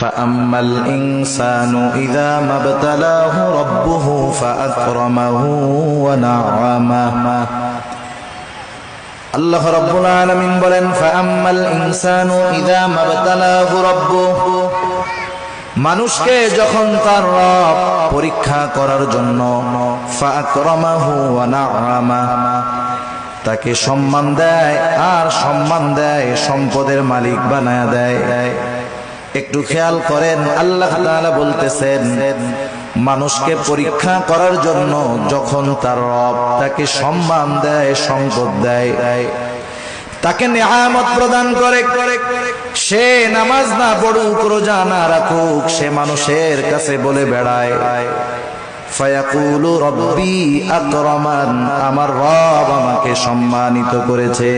فأما الإنسان إذا ما ابتلاه ربه فأكرمه ونعمه আল্লাহ রাব্বুল আলামিন বলেন ফাআম্মাল ইনসানু ইযা মাবতালাহু রাব্বুহু মানুষকে যখন তার রব পরীক্ষা করার জন্য ফাআকরামাহু ওয়া না'আমা তাকে সম্মান দেয় আর সম্মান দেয় সম্পদের মালিক বানায়া দেয়। একটু খেয়াল করেন আল্লাহ তাআলা বলতেছেন মানুষকে পরীক্ষা করার জন্য যখন তার রব তাকে সম্মান দেয় সম্পদ দেয় তাকে নেয়ামত প্রদান করে সে নামাজ না পড়ুক রোজা না রাখুক সে মানুষের কাছে বলে বেড়ায় ফায়াকুলু রব্বি আকরামান আমার রব আমাকে সম্মানিত করেছে।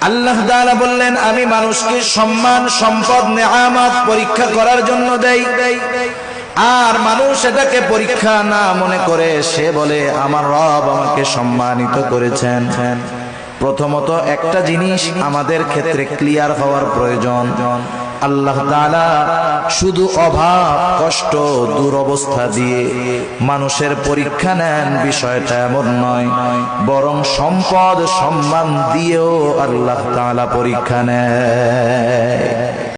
আল্লাহ তাআলা বললেন আমি মানুষকে সম্মান সম্পদ নেয়ামত পরীক্ষা করার জন্য দেই আর মানুষ এটাকে পরীক্ষা না মনে করে সে বলে আমার রব আমাকে সম্মানিত করেছেন। প্রথমত একটা জিনিস আমাদের ক্ষেত্রে ক্লিয়ার হওয়ার প্রয়োজন আল্লাহ তাআলা শুধু অভাব কষ্ট দুরবস্থা দিয়ে মানুষের পরীক্ষা নেন বিষয়টা এমন নয়, বরং সম্পদ সম্মান দিয়েও আল্লাহ তাআলা পরীক্ষা নেয়।